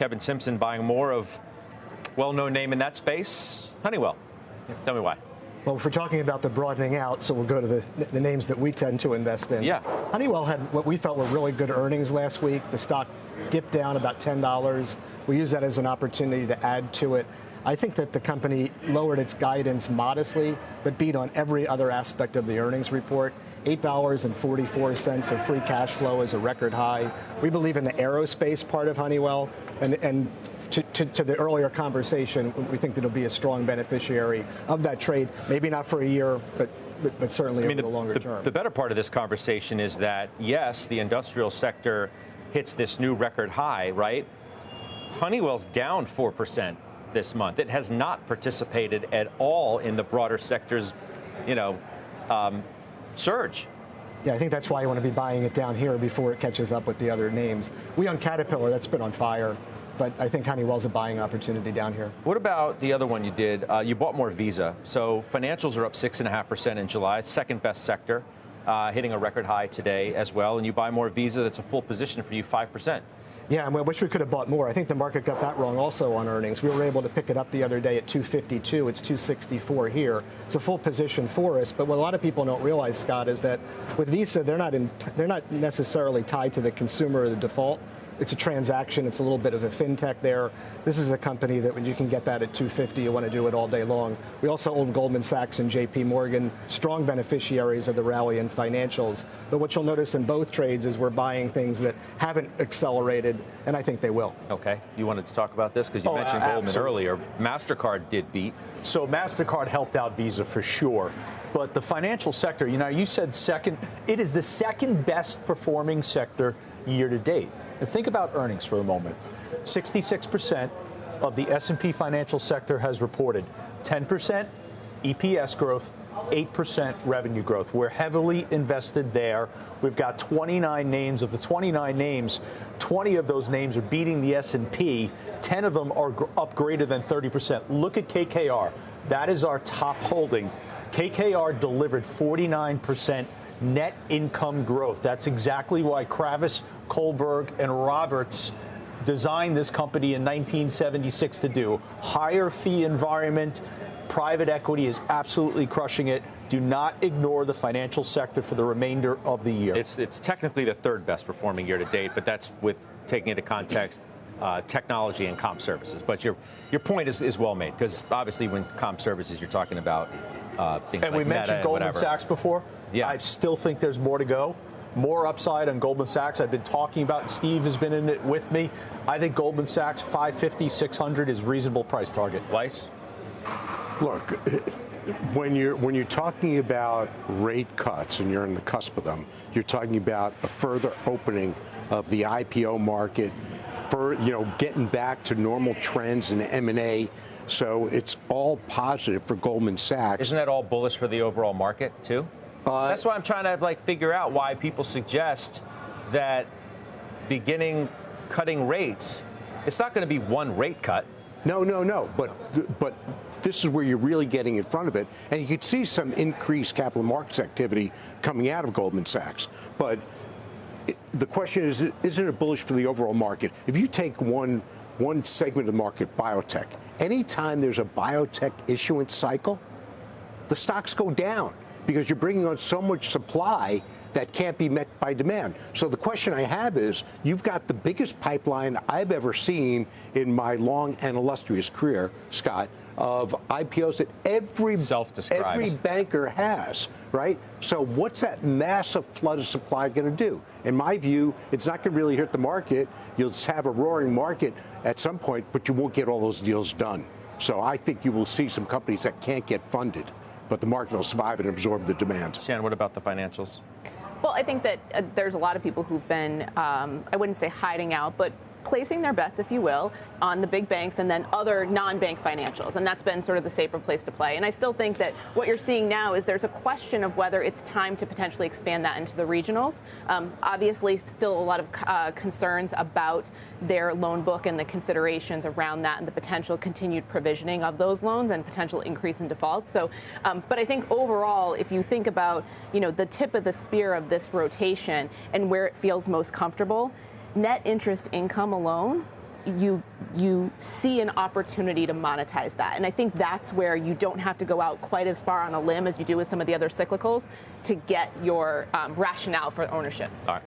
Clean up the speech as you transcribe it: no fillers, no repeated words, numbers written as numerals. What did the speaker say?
Kevin Simpson buying more of well-known name in that space, Honeywell. Tell me why. Well, if we're talking about the broadening out, so we'll go to the names that we tend to invest in. Yeah. Honeywell had what we felt were really good earnings last week. The stock dipped down about $10. We use that as an opportunity to add to it. I think that the company lowered its guidance modestly, but beat on every other aspect of the earnings report. $8.44 of free cash flow is a record high. We believe in the aerospace part of Honeywell, and to the earlier conversation, we think that it'll be a strong beneficiary of that trade. Maybe not for a year, but certainly over the longer term. The better part of this conversation is that, yes, the industrial sector hits this new record high, right? Honeywell's down 4% this month. It has not participated at all in the broader sector's, surge. Yeah, I think that's why you want to be buying it down here before it catches up with the other names. We own Caterpillar, that's been on fire. But I think Honeywell's a buying opportunity down here. What about the other one you did? You bought more Visa. So financials are up 6.5% in July, second best sector, hitting a record high today as well. And you buy more Visa, that's a full position for you, 5%. Yeah, and I wish we could have bought more. I think the market got that wrong also on earnings. We were able to pick it up the other day at 252. It's 264 here. It's a full position for us. But what a lot of people don't realize, Scott, is that with Visa, they're not necessarily tied to the consumer or the default. It's a transaction. It's a little bit of a fintech there. This is a company that when you can get that at 250, you want to do it all day long. We also own Goldman Sachs and JP Morgan, strong beneficiaries of the rally in financials. But what you'll notice in both trades is we're buying things that haven't accelerated, and I think they will. Okay. You wanted to talk about this because you mentioned Goldman earlier. MasterCard did beat. So MasterCard helped out Visa for sure. But the financial sector, you said second. It is the second best performing sector year to date. And think about earnings for a moment. 66% of the S&P financial sector has reported 10% EPS growth, 8% revenue growth. We're heavily invested there. We've got 29 names. Of the 29 names, 20 of those names are beating the S&P. 10 of them are up greater than 30%. Look at KKR. That is our top holding. KKR delivered 49% net income growth. That's exactly why Kravis, Kohlberg, and Roberts designed this company in 1976 to do. Higher fee environment. Private equity is absolutely crushing it. Do not ignore the financial sector for the remainder of the year. It's technically the third best performing year to date, but that's with taking into context technology and comp services. But your point is well made, because obviously when comp services, you're talking about things and like we mentioned Meta Goldman and Sachs before. Yeah. I still think there's more to go. More upside on Goldman Sachs. I've been talking about, Steve has been in it with me. I think Goldman Sachs 550, 600 is reasonable price target. Weiss? Look, when you're talking about rate cuts and you're in the cusp of them, you're talking about a further opening of the IPO market, for getting back to normal trends in M&A. So it's all positive for Goldman Sachs. Isn't that all bullish for the overall market too? That's why I'm trying to figure out why people suggest that beginning cutting rates, it's not going to be one rate cut. No. But this is where you're really getting in front of it. And you could see some increased capital markets activity coming out of Goldman Sachs. But the question is, isn't it bullish for the overall market? If you take one segment of the market, biotech, anytime there's a biotech issuance cycle, the stocks go down because you're bringing on so much supply that can't be met by demand. So the question I have is, you've got the biggest pipeline I've ever seen in my long and illustrious career, Scott, of IPOs that every banker has, right? So what's that massive flood of supply going to do? In my view, it's not going to really hurt the market. You'll just have a roaring market at some point, but you won't get all those deals done. So I think you will see some companies that can't get funded, but the market will survive and absorb the demand. Shannon, what about the financials? Well, I think that there's a lot of people who've been, I wouldn't say hiding out, but placing their bets, if you will, on the big banks and then other non-bank financials. And that's been sort of the safer place to play. And I still think that what you're seeing now is there's a question of whether it's time to potentially expand that into the regionals. Obviously, still a lot of concerns about their loan book and the considerations around that and the potential continued provisioning of those loans and potential increase in defaults. So, but I think overall, if you think about, the tip of the spear of this rotation and where it feels most comfortable, net interest income alone you see an opportunity to monetize that. And I think that's where you don't have to go out quite as far on a limb as you do with some of the other cyclicals to get your rationale for ownership. All right.